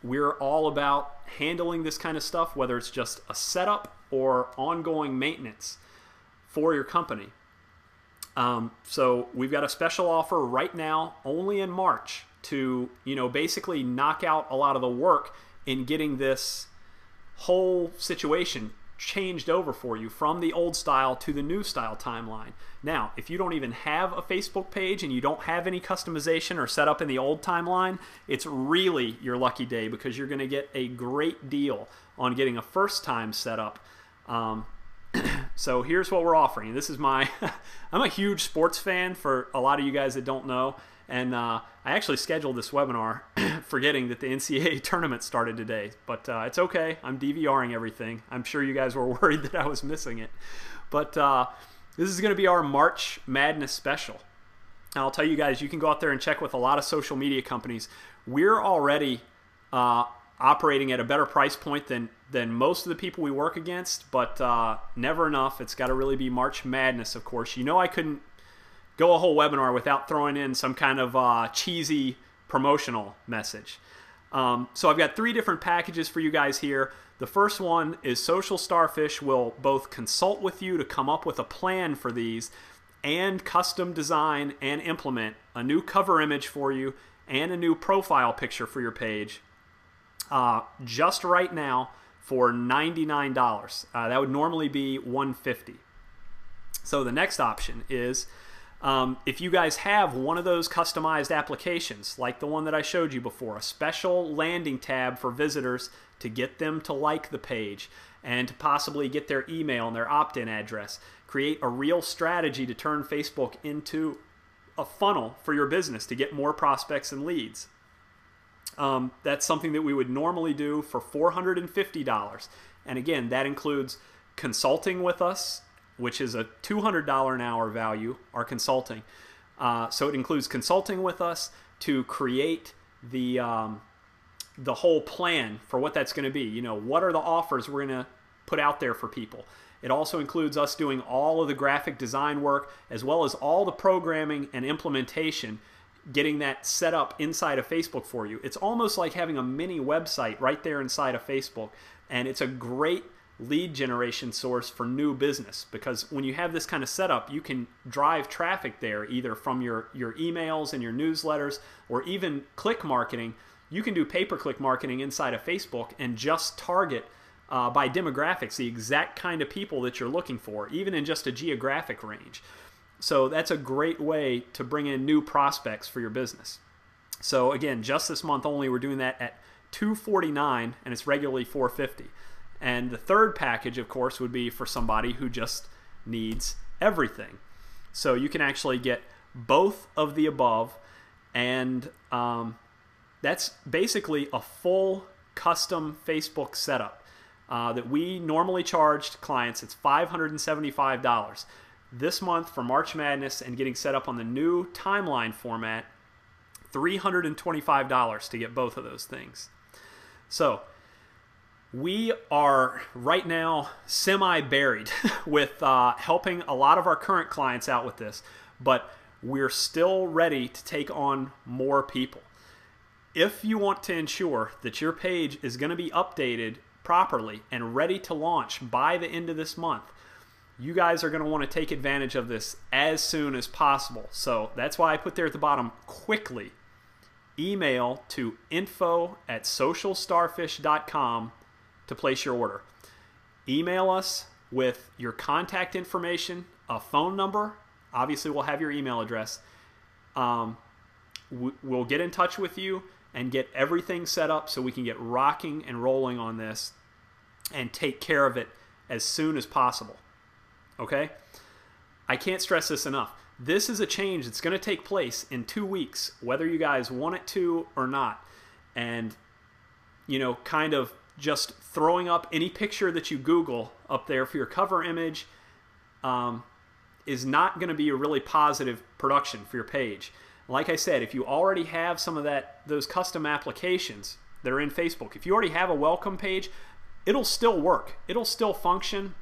We're all about handling this kind of stuff, whether it's just a setup or ongoing maintenance for your company. So we've got a special offer right now, only in March, to basically knock out a lot of the work in getting this whole situation changed over for you from the old style to the new style timeline. Now, if you don't even have a Facebook page and you don't have any customization or setup in the old timeline, it's really your lucky day, because you're going to get a great deal on getting a first time setup. So here's what we're offering. This is I'm a huge sports fan, for a lot of you guys that don't know. And I actually scheduled this webinar forgetting that the NCAA tournament started today. But it's okay. I'm DVRing everything. I'm sure you guys were worried that I was missing it. But this is going to be our March Madness special. And I'll tell you guys, you can go out there and check with a lot of social media companies. We're already operating at a better price point than most of the people we work against. But never enough. It's got to really be March Madness, of course. I couldn't go a whole webinar without throwing in some kind of cheesy promotional message. So I've got 3 different packages for you guys here. The first one is Social Starfish will both consult with you to come up with a plan for these and custom design and implement a new cover image for you and a new profile picture for your page just right now for $99. That would normally be $150. So the next option is, if you guys have one of those customized applications, like the one that I showed you before, a special landing tab for visitors to get them to like the page and to possibly get their email and their opt-in address, create a real strategy to turn Facebook into a funnel for your business to get more prospects and leads. That's something that we would normally do for $450. And again, that includes consulting with us, which is a $200 an hour value, our consulting. So it includes consulting with us to create the whole plan for what that's going to be. What are the offers we're going to put out there for people. It also includes us doing all of the graphic design work, as well as all the programming and implementation, getting that set up inside of Facebook for you. It's almost like having a mini website right there inside of Facebook, and it's a great lead generation source for new business, because when you have this kind of setup, you can drive traffic there either from your emails and your newsletters, or even click marketing. You can do pay-per-click marketing inside of Facebook and just target by demographics the exact kind of people that you're looking for, even in just a geographic range. So that's a great way to bring in new prospects for your business. So again, just this month only, we're doing that at $249, and it's regularly $450. And the third package, of course, would be for somebody who just needs everything. So you can actually get both of the above, and that's basically a full custom Facebook setup that we normally charge to clients. It's $575. this month for March Madness and getting set up on the new timeline format, $325 to get both of those things. So we are right now semi-buried with helping a lot of our current clients out with this, but we're still ready to take on more people. If you want to ensure that your page is going to be updated properly and ready to launch by the end of this month, you guys are going to want to take advantage of this as soon as possible. So that's why I put there at the bottom, quickly email to info@socialstarfish.com to place your order. Email us with your contact information, a phone number. Obviously, we'll have your email address. We'll get in touch with you and get everything set up so we can get rocking and rolling on this and take care of it as soon as possible. Okay? I can't stress this enough. This is a change that's going to take place in 2 weeks, whether you guys want it to or not. And, you know, kind of just throwing up any picture that you Google up there for your cover image is not going to be a really positive production for your page. Like I said, if you already have some of those custom applications that are in Facebook, if you already have a welcome page, it'll still work. It'll still function,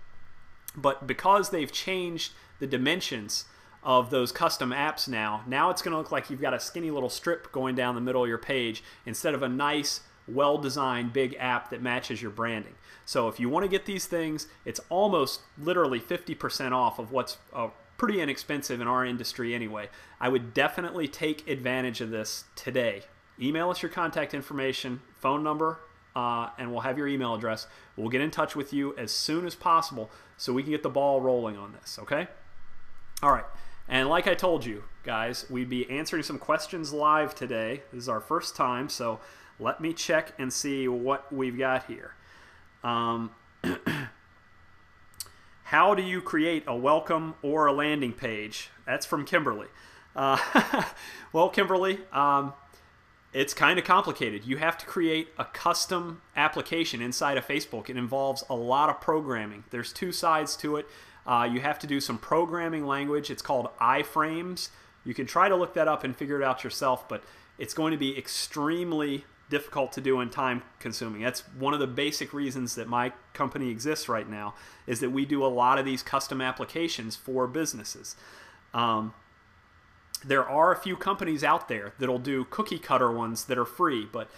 but because they've changed the dimensions of those custom apps now it's going to look like you've got a skinny little strip going down the middle of your page instead of a nice, well-designed big app that matches your branding. So if you want to get these things, it's almost literally 50% off of what's pretty inexpensive in our industry anyway. I would definitely take advantage of this today. Email us your contact information, phone number, and we'll have your email address. We'll get in touch with you as soon as possible so we can get the ball rolling on this, okay? All right, and like I told you, guys, we'd be answering some questions live today. This is our first time, so let me check and see what we've got here. How do you create a welcome or a landing page? That's from Kimberly. Well, Kimberly, it's kind of complicated. You have to create a custom application inside of Facebook. It involves a lot of programming. There's two sides to it. You have to do some programming language. It's called iframes. You can try to look that up and figure it out yourself, but it's going to be extremely difficult to do and time consuming. That's one of the basic reasons that my company exists right now, is that we do a lot of these custom applications for businesses. There are a few companies out there that'll do cookie cutter ones that are free, but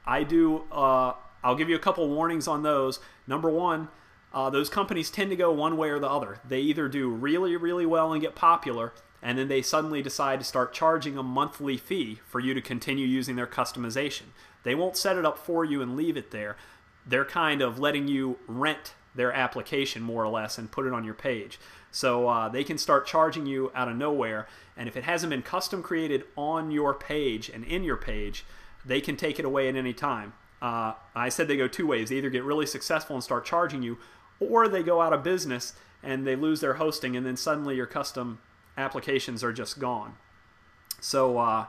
I do, I'll give you a couple warnings on those. Number one, those companies tend to go one way or the other. They either do really, really well and get popular, and then they suddenly decide to start charging a monthly fee for you to continue using their customization. They won't set it up for you and leave it there. They're kind of letting you rent their application more or less and put it on your page. So they can start charging you out of nowhere, and if it hasn't been custom created on your page and in your page, they can take it away at any time. I said they go two ways. They either get really successful and start charging you, or they go out of business and they lose their hosting, and then suddenly your custom applications are just gone. So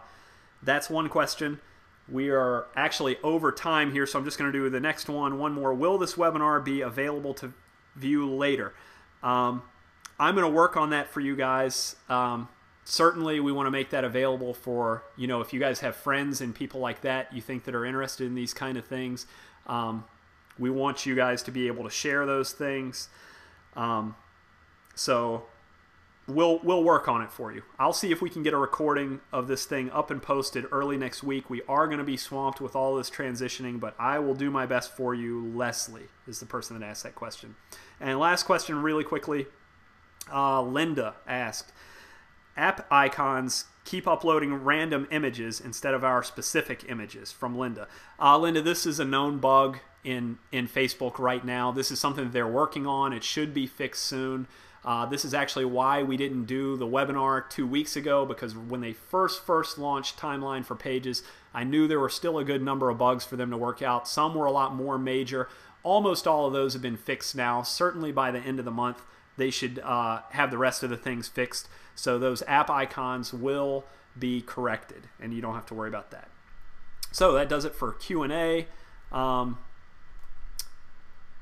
that's one question. We are actually over time here, so I'm just going to do the next one more. Will this webinar be available to view later? I'm going to work on that for you guys. Certainly, we want to make that available for, you know, if you guys have friends and people like that you think that are interested in these kind of things. We want you guys to be able to share those things. So we'll work on it for you. I'll see if we can get a recording of this thing up and posted early next week. We are going to be swamped with all this transitioning, but I will do my best for you. Leslie is the person that asked that question. And last question really quickly. Linda asked, app icons keep uploading random images instead of our specific images, from Linda. Linda, this is a known bug in Facebook right now. This is something that they're working on. It should be fixed soon. This is actually why we didn't do the webinar 2 weeks ago, because when they first launched Timeline for Pages, I knew there were still a good number of bugs for them to work out. Some were a lot more major. Almost all of those have been fixed now. Certainly by the end of the month, they should have the rest of the things fixed. So those app icons will be corrected, and you don't have to worry about that. So that does it for Q&A.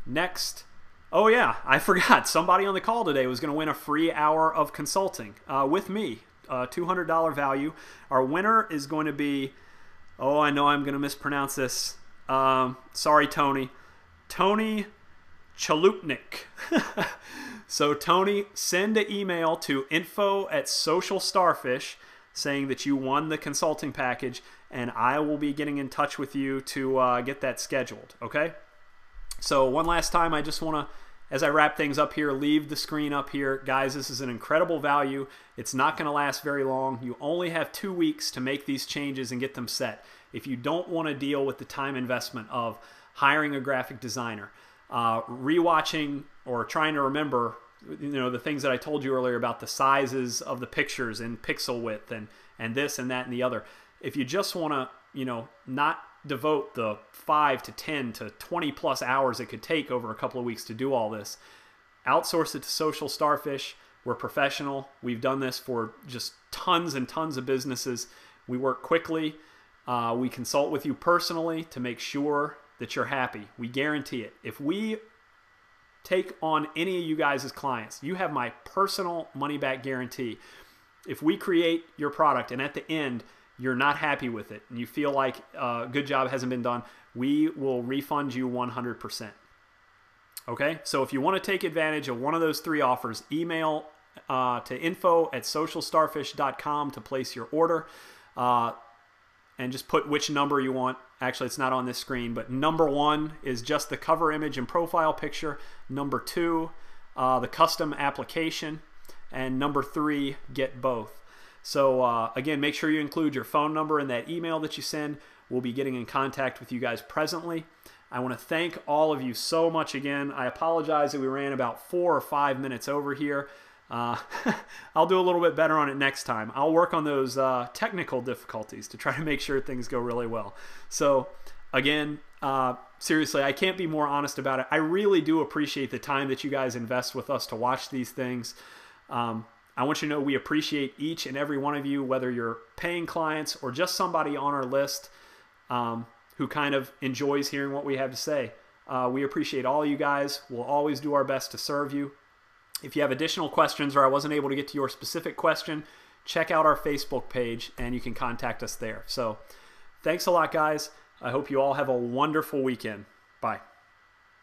Next, Oh yeah, I forgot. Somebody on the call today was going to win a free hour of consulting with me, $200 value. Our winner is going to be, oh, I know I'm going to mispronounce this. Sorry, Tony. Tony Chalupnik. So Tony, send an email to info@socialstarfish saying that you won the consulting package, and I will be getting in touch with you to get that scheduled, okay? So one last time, I just want to, as I wrap things up here, leave the screen up here. Guys, this is an incredible value. It's not going to last very long. You only have 2 weeks to make these changes and get them set. If you don't want to deal with the time investment of hiring a graphic designer, rewatching or trying to remember, the things that I told you earlier about the sizes of the pictures and pixel width and this and that and the other. If you just want to, not devote the 5 to 10 to 20 plus hours it could take over a couple of weeks to do all this, outsource it to Social Starfish. We're professional. We've done this for just tons and tons of businesses. We work quickly. We consult with you personally to make sure that you're happy. We guarantee it. If we take on any of you guys as clients, you have my personal money back guarantee. If we create your product and at the end you're not happy with it and you feel like a good job hasn't been done, we will refund you 100%. Okay, so if you want to take advantage of one of those 3 offers, email to info@socialstarfish.com to place your order, and just put which number you want. Actually, it's not on this screen, but number 1 is just the cover image and profile picture. Number 2, the custom application, and number 3, get both. So again, make sure you include your phone number in that email that you send. We'll be getting in contact with you guys presently. I want to thank all of you so much again. I apologize that we ran about 4 or 5 minutes over here. I'll do a little bit better on it next time. I'll work on those technical difficulties to try to make sure things go really well. So again, seriously, I can't be more honest about it. I really do appreciate the time that you guys invest with us to watch these things. I want you to know we appreciate each and every one of you, whether you're paying clients or just somebody on our list who kind of enjoys hearing what we have to say. We appreciate all you guys. We'll always do our best to serve you. If you have additional questions or I wasn't able to get to your specific question, check out our Facebook page and you can contact us there. So thanks a lot, guys. I hope you all have a wonderful weekend. Bye.